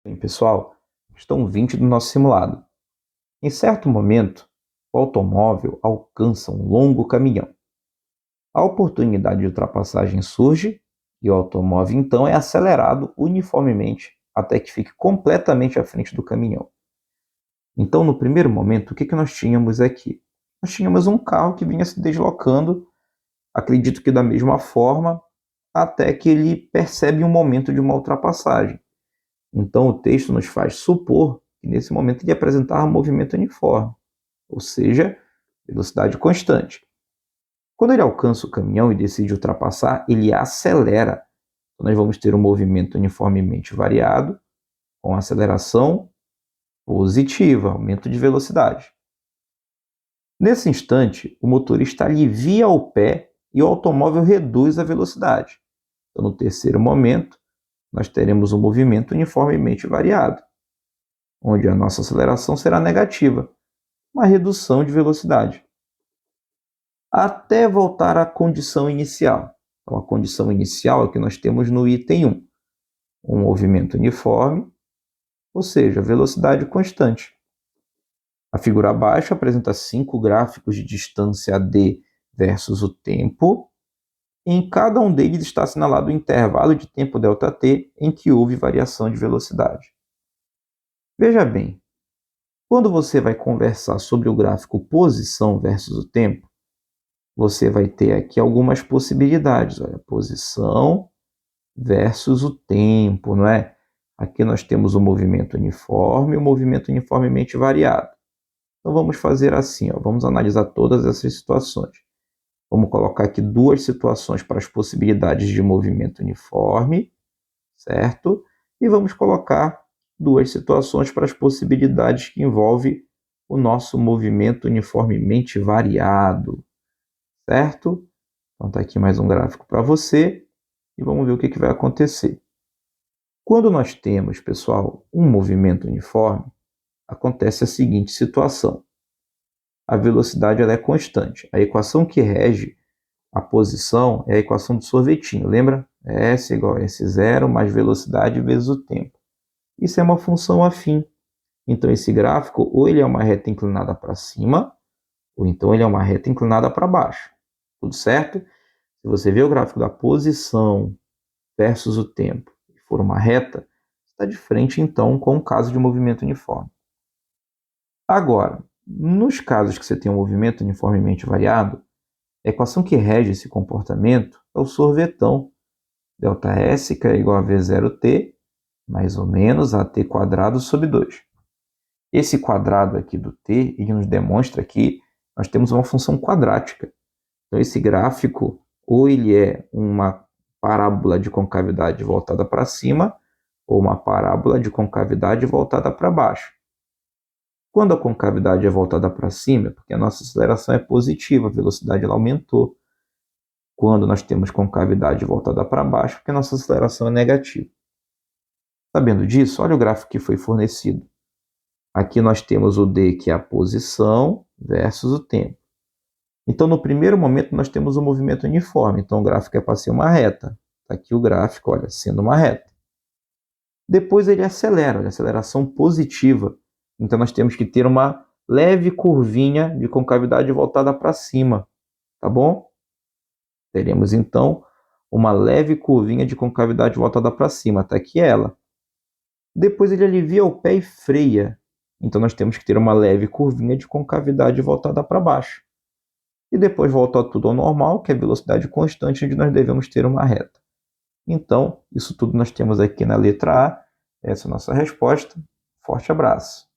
Bem, pessoal, questão 20 do nosso simulado. Em certo momento, o automóvel alcança um longo caminhão. A oportunidade de ultrapassagem surge e o automóvel então é acelerado uniformemente até que fique completamente à frente do caminhão. Então, no primeiro momento, o que nós tínhamos aqui? Nós tínhamos um carro que vinha se deslocando, acredito que da mesma forma, até que ele percebe um momento de uma ultrapassagem. Então, o texto nos faz supor que nesse momento ele apresentava um movimento uniforme, ou seja, velocidade constante. Quando ele alcança o caminhão e decide ultrapassar, ele acelera. Então, nós vamos ter um movimento uniformemente variado, com aceleração positiva, aumento de velocidade. Nesse instante, o motorista alivia o pé e o automóvel reduz a velocidade. Então, no terceiro momento, nós teremos um movimento uniformemente variado, onde a nossa aceleração será negativa, uma redução de velocidade, até voltar à condição inicial. Então, a condição inicial é que nós temos no item 1, um movimento uniforme, ou seja, velocidade constante. A figura abaixo apresenta 5 gráficos de distância d versus o tempo. Em cada um deles está assinalado o intervalo de tempo ΔT em que houve variação de velocidade. Veja bem, quando você vai conversar sobre o gráfico posição versus o tempo, você vai ter aqui algumas possibilidades. Olha, posição versus o tempo, não é? Aqui nós temos o movimento uniforme e o movimento uniformemente variado. Então vamos fazer assim, ó, vamos analisar todas essas situações. Vamos colocar aqui duas situações para as possibilidades de movimento uniforme, certo? E vamos colocar duas situações para as possibilidades que envolvem o nosso movimento uniformemente variado, certo? Então está aqui mais um gráfico para você e vamos ver o que vai acontecer. Quando nós temos, pessoal, um movimento uniforme, acontece a seguinte situação. A velocidade ela é constante. A equação que rege a posição é a equação do sorvetinho, lembra? S igual a S0 mais velocidade vezes o tempo. Isso é uma função afim. Então esse gráfico ou ele é uma reta inclinada para cima, ou então ele é uma reta inclinada para baixo. Tudo certo? Se você vê o gráfico da posição versus o tempo e for uma reta, está de frente então com o caso de movimento uniforme. Agora, nos casos que você tem um movimento uniformemente variado, a equação que rege esse comportamento é o sorvetão. ΔS, que é igual a V0t, mais ou menos AT quadrado sobre 2. Esse quadrado aqui do t, ele nos demonstra que nós temos uma função quadrática. Então, esse gráfico, ou ele é uma parábola de concavidade voltada para cima, ou uma parábola de concavidade voltada para baixo. Quando a concavidade é voltada para cima, é porque a nossa aceleração é positiva, a velocidade ela aumentou. Quando nós temos concavidade voltada para baixo, porque a nossa aceleração é negativa. Sabendo disso, olha o gráfico que foi fornecido. Aqui nós temos o D, que é a posição, versus o tempo. Então, no primeiro momento, nós temos um movimento uniforme. Então, o gráfico é para ser uma reta. Está aqui o gráfico, olha, sendo uma reta. Depois ele acelera, olha, aceleração positiva. Então, nós temos que ter uma leve curvinha de concavidade voltada para cima. Tá bom? Teremos, então, uma leve curvinha de concavidade voltada para cima. Está aqui ela. Depois ele alivia o pé e freia. Então nós temos que ter uma leve curvinha de concavidade voltada para baixo. E depois volta tudo ao normal, que é a velocidade constante, onde nós devemos ter uma reta. Então, isso tudo nós temos aqui na letra A. Essa é a nossa resposta. Forte abraço.